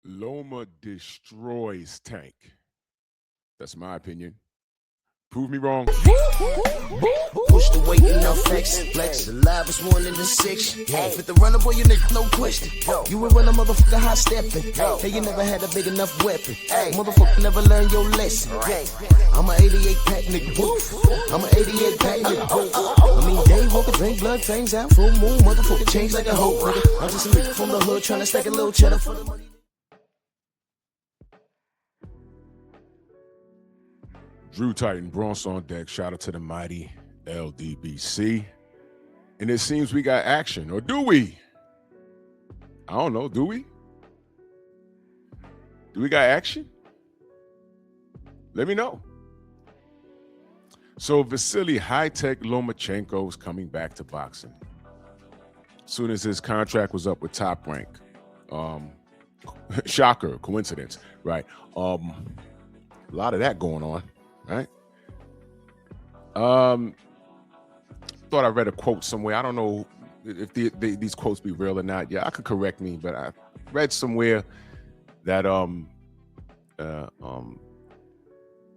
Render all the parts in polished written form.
Loma destroys Tank. That's my opinion. Prove me wrong. Push the weight in no flex. Flex the live is one in the six. With the runner boy, you nigga, no question. You will run a motherfucker high stepping. Hey, you never had a big enough weapon. Motherfucker never learned your lesson. I'm an 88 pack nigga. I'm an 88 pack nigga. I mean, day walker, drink blood, fangs out, full moon, motherfucker change like a hoe, nigga. I'm just a nigga from the hood trying to stack a little cheddar for the money. Drew Titan, Bronx on deck. Shout out to the mighty LDBC. And it seems we got action, or do we? I don't know. Do we? Do we got action? Let me know. So Vasily High-Tech Lomachenko is coming back to boxing. As soon as his contract was up with Top Rank. Shocker, coincidence, right? A lot of that going on. Right. Thought I read a quote somewhere. I don't know if these quotes be real or not. Yeah, I could correct me, but I read somewhere that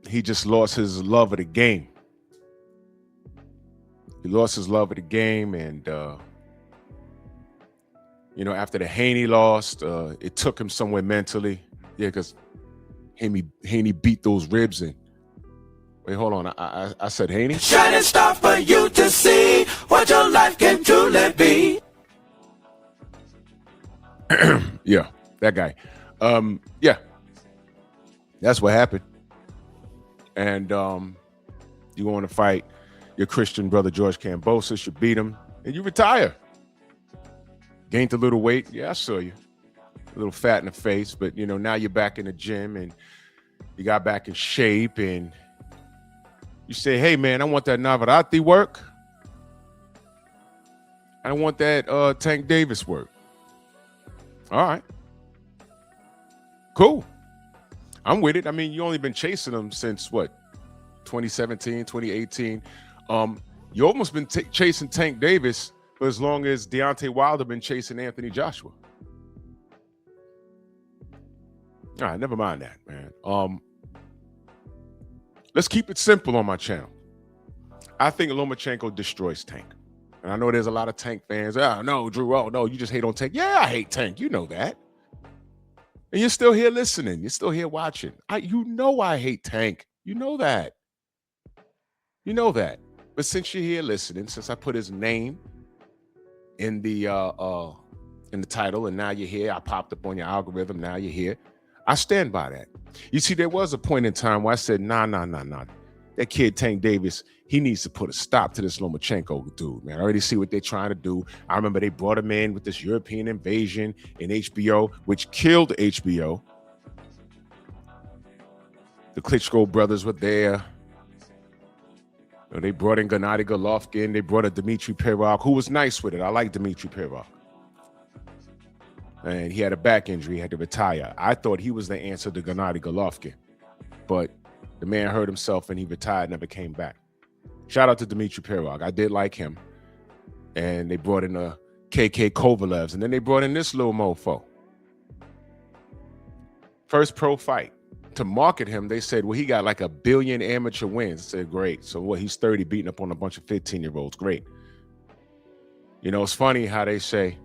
he just lost his love of the game. He lost his love of the game, and after the Haney lost, it took him somewhere mentally. Yeah, because Haney beat those ribs in. Wait, hold on. I said Haney? Shining star for you to see what your life can truly be. Yeah, that guy. Yeah. That's what happened. And you want to fight your Christian brother George Kambosos, you beat him, and you retire. Gained a little weight. Yeah, I saw you. A little fat in the face, but now you're back in the gym and you got back in shape, and you say, hey, man, I want that Navarrete work. I want that Tank Davis work. All right. Cool. I'm with it. I mean, you only been chasing them since, 2017, 2018. You almost been chasing Tank Davis for as long as Deontay Wilder been chasing Anthony Joshua. All right, never mind that, man. Let's keep it simple on my channel. I think Lomachenko destroys Tank. And I know there's a lot of Tank fans. Oh, no, Drew. Oh, no, you just hate on Tank. Yeah, I hate Tank. You know that. And you're still here listening. You're still here watching. You know I hate Tank. You know that. You know that. But since you're here listening, since I put his name in the title, and now you're here, I popped up on your algorithm, now you're here, I stand by that. You see, there was a point in time where I said, nah. That kid Tank Davis, he needs to put a stop to this Lomachenko dude, man. I already see what they're trying to do. I remember they brought him in with this European invasion in HBO, which killed HBO. The Klitschko brothers were there. They brought in Gennady Golovkin. They brought in Dmitry Perov, who was nice with it. I like Dmitry Perov. And he had a back injury. He had to retire. I thought he was the answer to Gennady Golovkin. But the man hurt himself and he retired, never came back. Shout out to Dmitry Perov. I did like him. And they brought in the KK Kovalevs. And then they brought in this little mofo. First pro fight. To market him, they said, well, he got like 1 billion amateur wins. I said, great. So he's 30 beating up on a bunch of 15-year-olds. Great. It's funny how they say,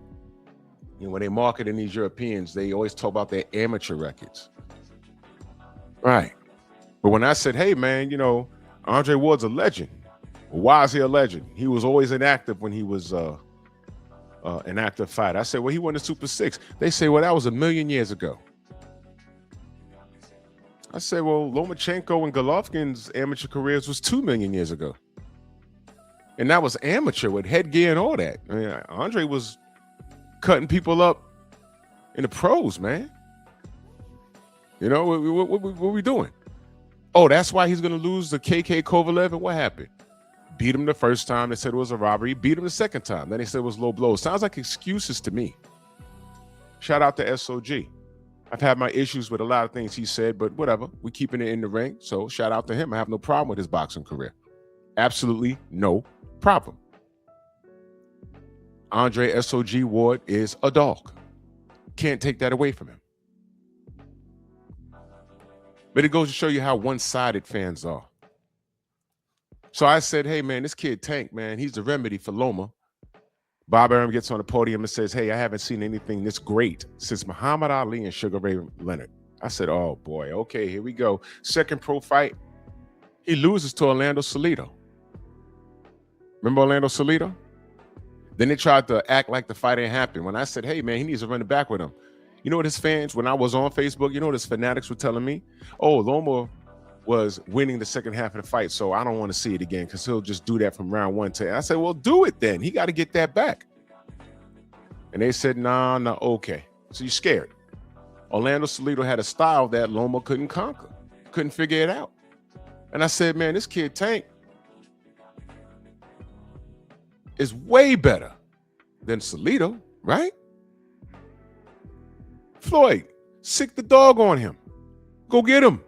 when they market in these Europeans, they always talk about their amateur records. Right. But when I said, hey, man, Andre Ward's a legend. Well, why is he a legend? He was always inactive when he was an active fighter. I said, well, he won the Super 6. They say, well, that was 1 million years ago. I said, well, Lomachenko and Golovkin's amateur careers was 2 million years ago. And that was amateur with headgear and all that. I mean, Andre was cutting people up in the pros, man. What are we doing? Oh, that's why he's going to lose the KK Kovalev. And what happened? Beat him the first time. They said it was a robbery. Beat him the second time. Then they said it was low blows. Sounds like excuses to me. Shout out to SOG. I've had my issues with a lot of things he said, but whatever. We're keeping it in the ring. So shout out to him. I have no problem with his boxing career. Absolutely no problem. Andre SOG Ward is a dog. Can't take that away from him. But it goes to show you how one-sided fans are. So I said, hey, man, this kid Tank, man, he's the remedy for Loma. Bob Arum gets on the podium and says, hey, I haven't seen anything this great since Muhammad Ali and Sugar Ray Leonard. I said, oh, boy, okay, here we go. Second pro fight, he loses to Orlando Salido. Remember Orlando Salido? Then they tried to act like the fight ain't happened. When I said, hey, man, he needs to run it back with him. You know what his fans, when I was on Facebook, you know what his fanatics were telling me? Oh, Loma was winning the second half of the fight, so I don't want to see it again because he'll just do that from round 1 to. I said, well, do it then. He got to get that back. And they said, nah, okay. So you're scared. Orlando Salido had a style that Loma couldn't conquer, couldn't figure it out. And I said, man, this kid Tank is way better than Salido, right? Floyd, sick the dog on him. Go get him.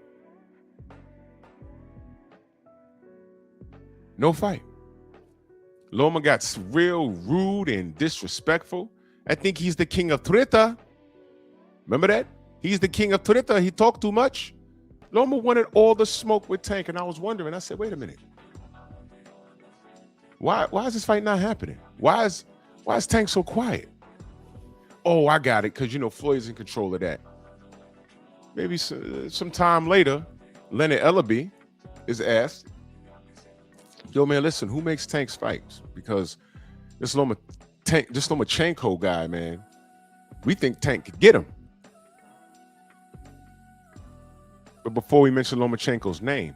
No fight. Loma got real rude and disrespectful. I think he's the king of Twitter. Remember that? He's the king of Twitter. He talked too much. Loma wanted all the smoke with Tank, and I was wondering, I said, wait a minute. Why is this fight not happening? Why is Tank so quiet? Oh, I got it, because, you know, Floyd's in control of that. Maybe some time later, Leonard Ellaby is asked, yo, man, listen, who makes Tank's fights? Because this Lomachenko guy, man, we think Tank could get him. But before we mention Lomachenko's name,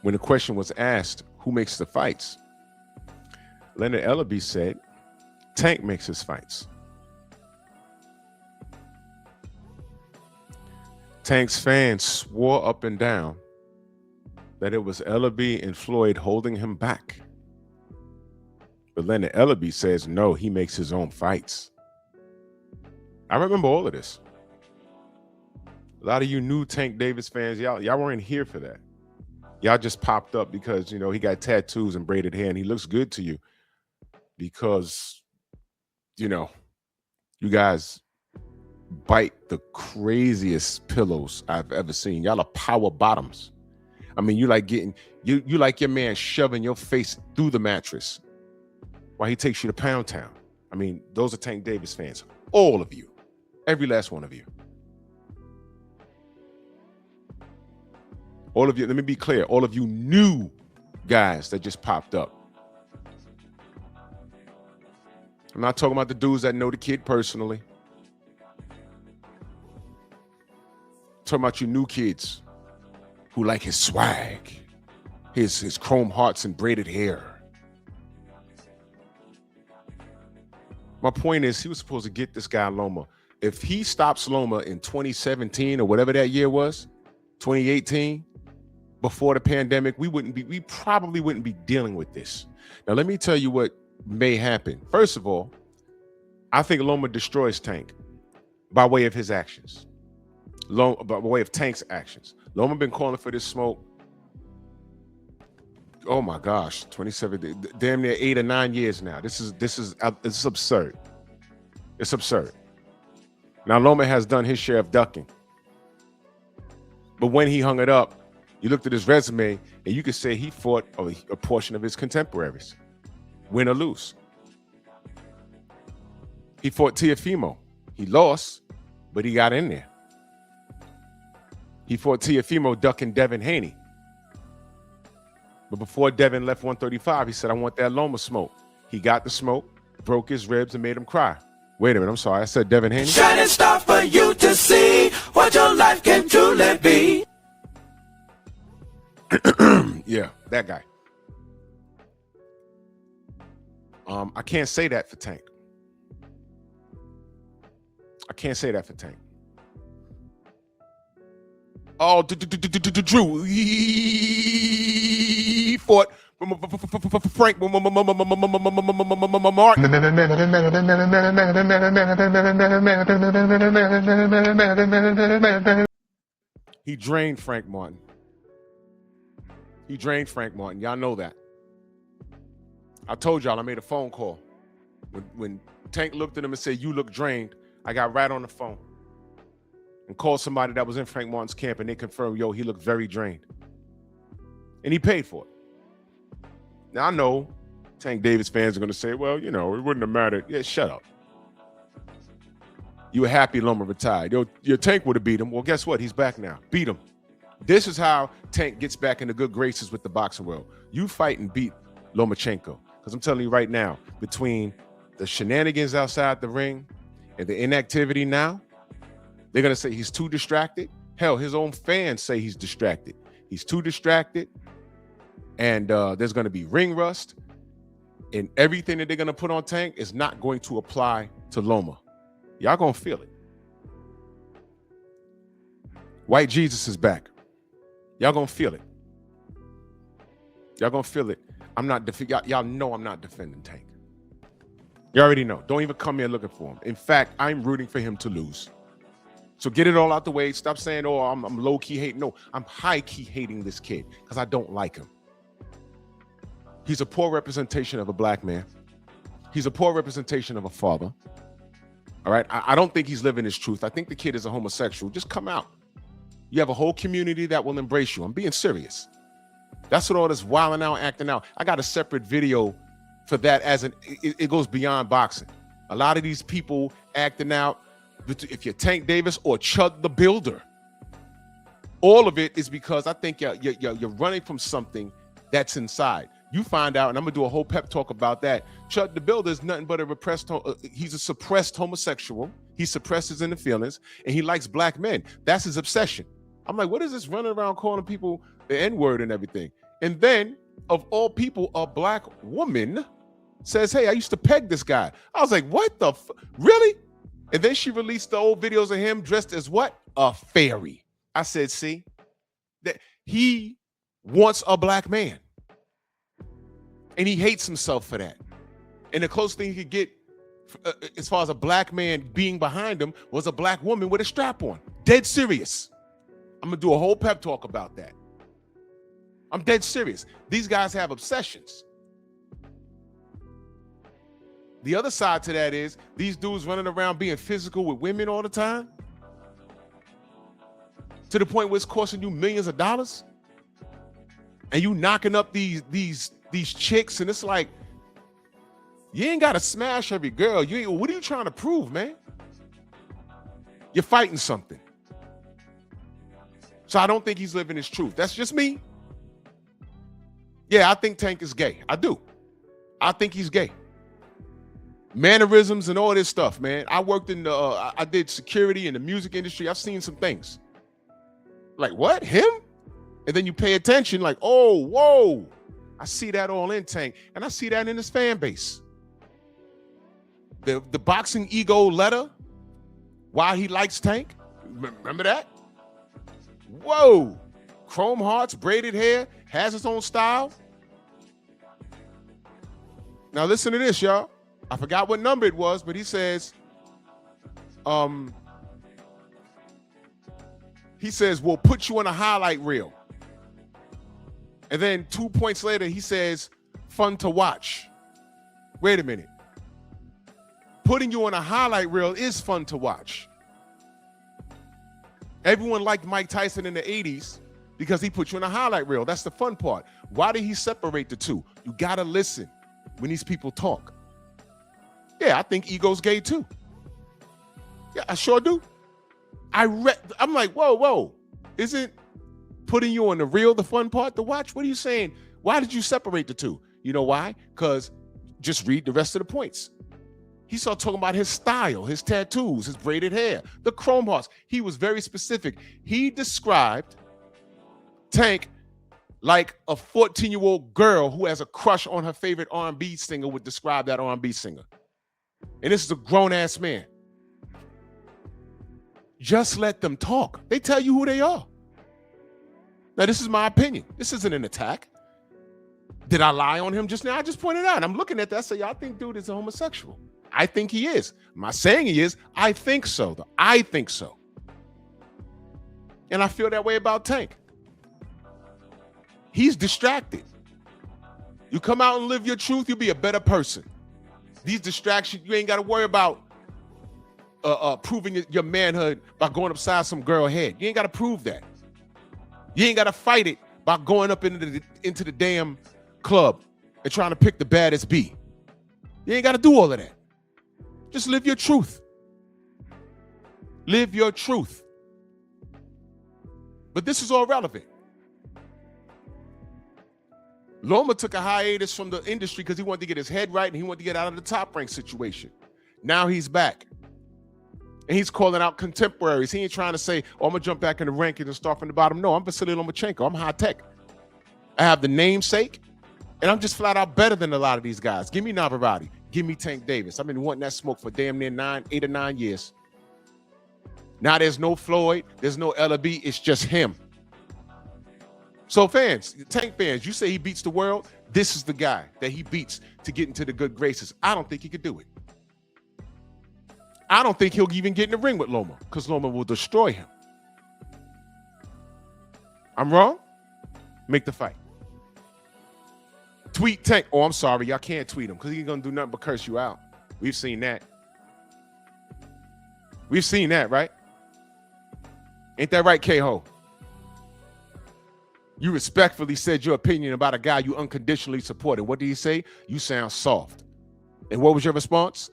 when the question was asked, who makes the fights? Leonard Ellaby said, Tank makes his fights. Tank's fans swore up and down that it was Ellaby and Floyd holding him back. But Leonard Ellaby says, no, he makes his own fights. I remember all of this. A lot of you new Tank Davis fans, y'all weren't here for that. Y'all just popped up because, you know, he got tattoos and braided hair and he looks good to you because, you know, you guys bite the craziest pillows I've ever seen. Y'all are power bottoms. I mean, you like getting, you like your man shoving your face through the mattress while he takes you to Pound Town. I mean, those are Tank Davis fans. All of you. Every last one of you. All of you, let me be clear, all of you new guys that just popped up. I'm not talking about the dudes that know the kid personally. I'm talking about you new kids who like his swag, his chrome hearts and braided hair. My point is, he was supposed to get this guy Loma. If he stops Loma in 2017 or whatever that year was, 2018, before the pandemic, we probably wouldn't be dealing with this. Now, let me tell you what may happen. First of all, I think Loma destroys Tank by way of his actions. By way of Tank's actions. Loma been calling for this smoke. Oh my gosh, 27, damn near 8 or 9 years now. This is absurd. It's absurd. Now Loma has done his share of ducking, but when he hung it up, you looked at his resume and you could say he fought a portion of his contemporaries, win or lose. He fought Teofimo. He lost, but he got in there. He fought Teofimo ducking Devin Haney. But before Devin left 135, he said, I want that Loma smoke. He got the smoke, broke his ribs, and made him cry. Wait a minute, I'm sorry. I said Devin Haney. Shining star for you to see what your life can truly be. Yeah, that guy. I can't say that for Tank. I can't say that for Tank. Oh, Drew, he fought Frank Martin. He drained Frank Martin. He drained Frank Martin. Y'all know that. I told y'all I made a phone call. When Tank looked at him and said, you look drained, I got right on the phone. and called somebody that was in Frank Martin's camp, and they confirmed, yo, he looked very drained. And he paid for it. Now, I know Tank Davis fans are going to say, well, you know, it wouldn't have mattered. Yeah, shut up. You were happy Loma retired. Your Tank would have beat him. Well, guess what? He's back now. Beat him. This is how Tank gets back into good graces with the boxing world. You fight and beat Lomachenko. Because I'm telling you right now, between the shenanigans outside the ring and the inactivity now, they're going to say he's too distracted. Hell, his own fans say he's distracted. He's too distracted. And there's going to be ring rust. And everything that they're going to put on Tank is not going to apply to Loma. Y'all going to feel it. White Jesus is back. Y'all going to feel it. Y'all going to feel it. I'm not y'all know I'm not defending Tank. You already know. Don't even come here looking for him. In fact, I'm rooting for him to lose. So get it all out the way. Stop saying, oh, I'm low-key hating. No, I'm high-key hating this kid because I don't like him. He's a poor representation of a black man. He's a poor representation of a father. All right? I don't think he's living his truth. I think the kid is a homosexual. Just come out. You have a whole community that will embrace you. I'm being serious. That's what all this wilding out, acting out. I got a separate video for that it goes beyond boxing. A lot of these people acting out, if you're Tank Davis or Chud the Builder, all of it is because I think you're running from something that's inside. You find out, and I'm gonna do a whole pep talk about that. Chud the Builder is nothing but a repressed, he's a suppressed homosexual. He suppresses in the feelings, and he likes black men. That's his obsession. I'm like, what is this running around calling people the N-word and everything? And then, of all people, a black woman says, hey, I used to peg this guy. I was like, what the really? And then she released the old videos of him dressed as what? A fairy. I said, see, that he wants a black man. And he hates himself for that. And the closest thing he could get as far as a black man being behind him was a black woman with a strap on. Dead serious. I'm going to do a whole pep talk about that. I'm dead serious. These guys have obsessions. The other side to that is these dudes running around being physical with women all the time to the point where it's costing you millions of dollars and you knocking up these chicks, and it's like, you ain't got to smash every girl. What are you trying to prove, man? You're fighting something. So I don't think he's living his truth. That's just me. Yeah, I think Tank is gay. I do. I think he's gay. Mannerisms and all this stuff, man. I worked in I did security in the music industry. I've seen some things. Like, what? Him? And then you pay attention, like, oh, whoa. I see that all in Tank. And I see that in his fan base. The boxing ego letter, why he likes Tank. Remember that? Whoa. Chrome hearts, braided hair, has his own style. Now listen to this, y'all. I forgot what number it was, but he says, we'll put you on a highlight reel. And then 2 points later, he says, fun to watch. Wait a minute. Putting you on a highlight reel is fun to watch. Everyone liked Mike Tyson in the 80s because he put you on a highlight reel. That's the fun part. Why did he separate the two? You got to listen when these people talk. Yeah, I think ego's gay too. Yeah, I sure do. I'm like, whoa. Isn't putting you on the reel the fun part to watch? What are you saying? Why did you separate the two? You know why? Because just read the rest of the points. He started talking about his style, his tattoos, his braided hair, the chrome hearts. He was very specific. He described Tank like a 14-year-old girl who has a crush on her favorite R&B singer would describe that R&B singer. And this is a grown-ass man. Just let them talk. They tell you who they are. Now, this is my opinion. This isn't an attack. Did I lie on him just now? I just pointed out. I'm looking at that. I say, y'all think dude is a homosexual. I think he is. I'm not saying he is. I think so, though. I think so. And I feel that way about Tank. He's distracted. You come out and live your truth, you'll be a better person. These distractions, you ain't got to worry about proving your manhood by going upside some girl head. You ain't got to prove that. You ain't got to fight it by going up into the damn club and trying to pick the baddest B. You ain't got to do all of that. Just live your truth. Live your truth. But this is all relevant. Loma took a hiatus from the industry because he wanted to get his head right and he wanted to get out of the Top Rank situation. Now he's back. And he's calling out contemporaries. He ain't trying to say, oh, I'm going to jump back in the rankings and start from the bottom. No, I'm Vasily Lomachenko. I'm high tech. I have the namesake, and I'm just flat out better than a lot of these guys. Give me Navarrete. Give me Tank Davis. I've been wanting that smoke for damn near 8 or 9 years. Now there's no Floyd. There's no LB. It's just him. So fans, Tank fans, you say he beats the world. This is the guy that he beats to get into the good graces. I don't think he could do it. I don't think he'll even get in the ring with Loma because Loma will destroy him. I'm wrong? Make the fight. Tweet Tank. Oh, I'm sorry. Y'all can't tweet him because he ain't going to do nothing but curse you out. We've seen that. We've seen that, right? Ain't that right, K-Ho? You respectfully said your opinion about a guy you unconditionally supported. What did he say? You sound soft. And what was your response?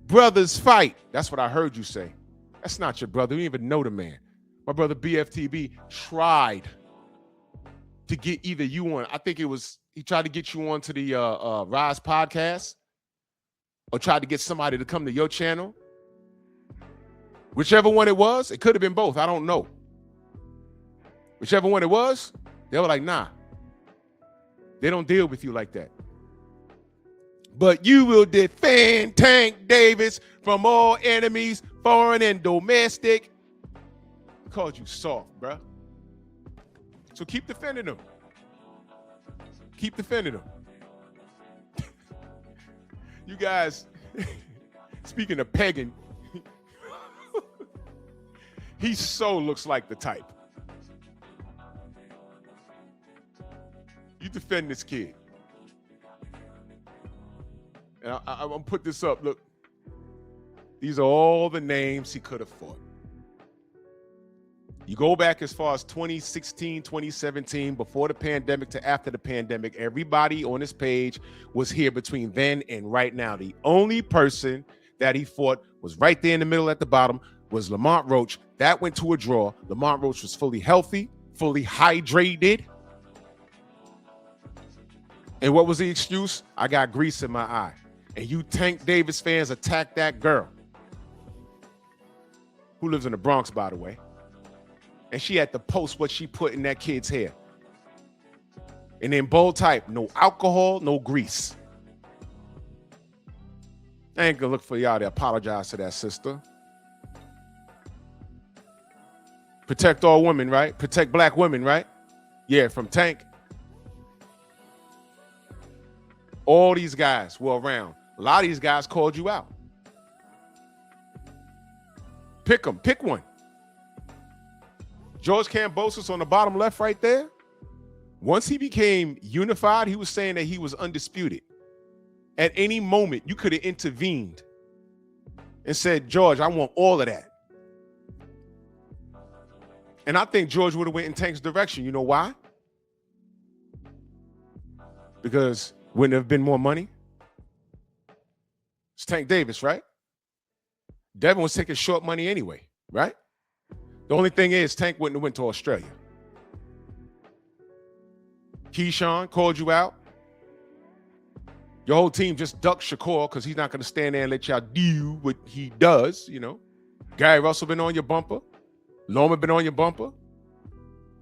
Brothers fight. That's what I heard you say. That's not your brother. You didn't even know the man. My brother BFTB tried to get either you on. I think it was, he tried to get you on to the Rise podcast or tried to get somebody to come to your channel. Whichever one it was, it could have been both. I don't know. Whichever one it was, they were like, nah. They don't deal with you like that. But you will defend Tank Davis from all enemies, foreign and domestic. He called you soft, bruh. So keep defending him. Keep defending him. You guys, speaking of pegging, he so looks like the type. You defend this kid. And I'm going to put this up. Look, these are all the names he could have fought. You go back as far as 2016, 2017, before the pandemic to after the pandemic, everybody on this page was here between then and right now. The only person that he fought was right there in the middle at the bottom was Lamont Roach. That went to a draw. Lamont Roach was fully healthy, fully hydrated. And what was the excuse? I got grease in my eye. And you Tank Davis fans attack that girl who lives in the Bronx, by the way. And she had to post what she put in that kid's hair. And then bold type, no alcohol, no grease. I ain't gonna look for y'all to apologize to that sister. Protect all women, right? Protect black women, right? Yeah, from Tank. All these guys were around. A lot of these guys called you out. Pick them. Pick one. George Kambosos on the bottom left right there. Once he became unified, he was saying that he was undisputed. At any moment, you could have intervened and said, George, I want all of that. And I think George would have went in Tank's direction. You know why? Because wouldn't there have been more money? It's Tank Davis, right? Devin was taking short money anyway, right? The only thing is Tank wouldn't have went to Australia. Keyshawn called you out. Your whole team just ducked Shakur because he's not going to stand there and let y'all do what he does, you know. Gary Russell been on your bumper. Loma been on your bumper.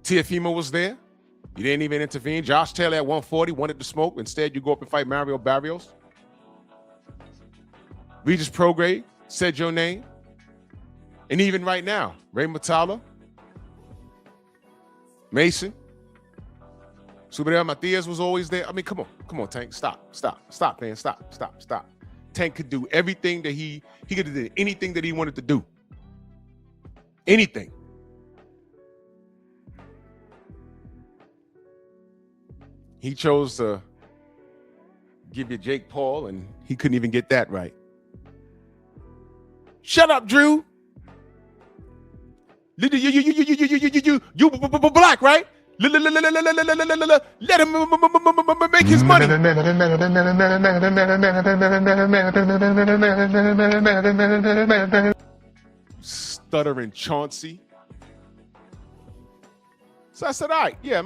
Tiafimo was there. You didn't even intervene. Josh Taylor at 140 wanted to smoke. Instead, you go up and fight Mario Barrios. Regis Prograde said your name. And even right now, Ray Matala, Mason, Subirel Matias was always there. I mean, come on, Tank. Stop, man. Stop. Tank could do everything that he could have did anything that he wanted to do. Anything. He chose to give you Jake Paul, and he couldn't even get that right. Shut up, Drew. You black, right? Let him make his money. Stuttering Chauncey. So I said, all right, yeah,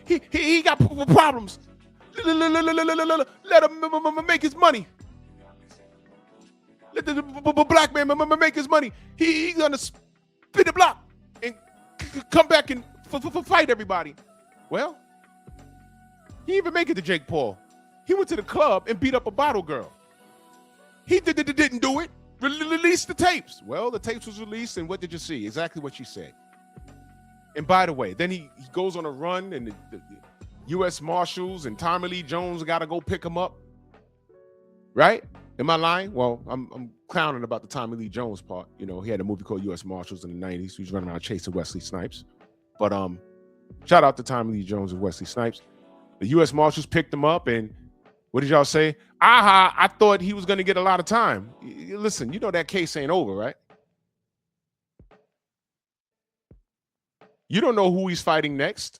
he got problems. Let him make his money. Let the black man make his money. He's gonna spin the block and come back and fight everybody. Well, he didn't even make it to Jake Paul. He went to the club and beat up a bottle girl. He didn't do it. Release the tapes. Well, the tapes was released, and what did you see? Exactly what she said. And by the way, then he goes on a run, and the U.S. Marshals and Tommy Lee Jones got to go pick him up. Right? Am I lying? Well, I'm clowning about the Tommy Lee Jones part. You know, he had a movie called U.S. Marshals in the 90s. He was running around chasing Wesley Snipes. But shout out to Tommy Lee Jones and Wesley Snipes. The U.S. Marshals picked him up, and what did y'all say? Aha, I thought he was going to get a lot of time. Listen, you know that case ain't over, right? You don't know who he's fighting next.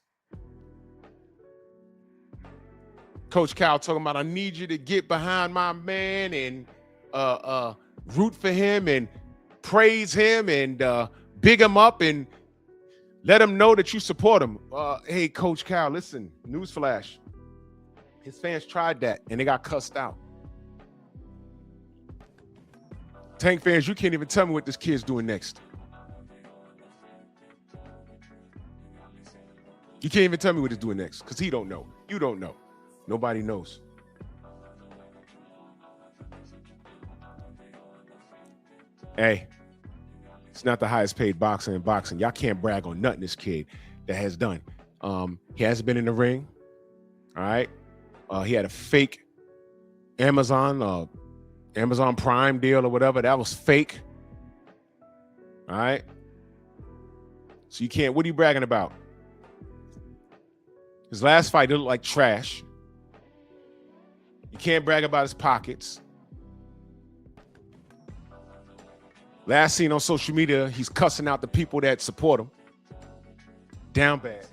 Coach Cal talking about, I need you to get behind my man and root for him and praise him and big him up and let him know that you support him. Hey, Coach Cal, listen, newsflash. His fans tried that and they got cussed out. Tank fans, you can't even tell me what this kid's doing next. You can't even tell me what he's doing next because he don't know. You don't know. Nobody knows. Hey, it's not the highest paid boxer in boxing. Y'all can't brag on nothing this kid that has done. He hasn't been in the ring. All right. He had a fake Amazon Prime deal or whatever. That was fake. All right. So you can't, what are you bragging about? His last fight, it looked like trash. You can't brag about his pockets. Last seen on social media, he's cussing out the people that support him. Down bad.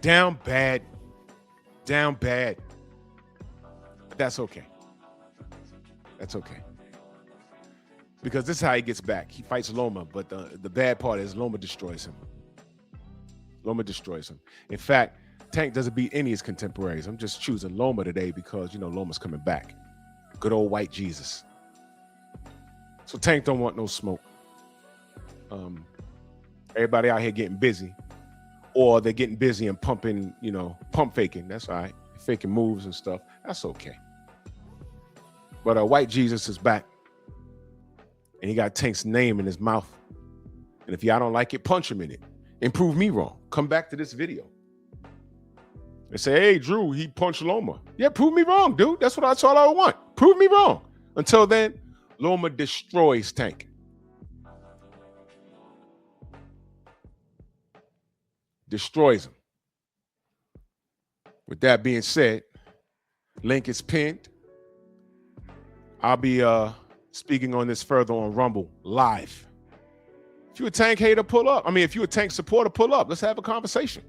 Down bad. Down bad. But that's okay. That's okay. Because this is how he gets back. He fights Loma, but the bad part is Loma destroys him. Loma destroys him. In fact, Tank doesn't beat any of his contemporaries. I'm just choosing Loma today because, you know, Loma's coming back. Good old white Jesus. So Tank don't want no smoke. Everybody out here getting busy. Or they're getting busy and pumping, you know, pump faking. That's all right. Faking moves and stuff. That's okay. But white Jesus is back. And he got Tank's name in his mouth. And if y'all don't like it, punch him in it. And prove me wrong. Come back to this video. And say, hey, Drew, he punched Loma. Yeah, prove me wrong, dude. That's all I want. Prove me wrong. Until then, Loma destroys Tank. Destroys him. With that being said, link is pinned. I'll be speaking on this further on Rumble live. If you're a Tank hater, pull up. I mean, if you're a Tank supporter, pull up. Let's have a conversation.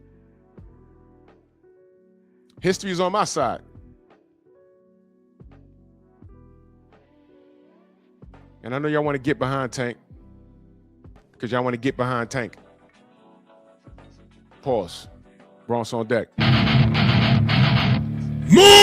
History is on my side. And I know y'all want to get behind Tank because y'all want to get behind Tank. Pause. Bronx on deck. Move!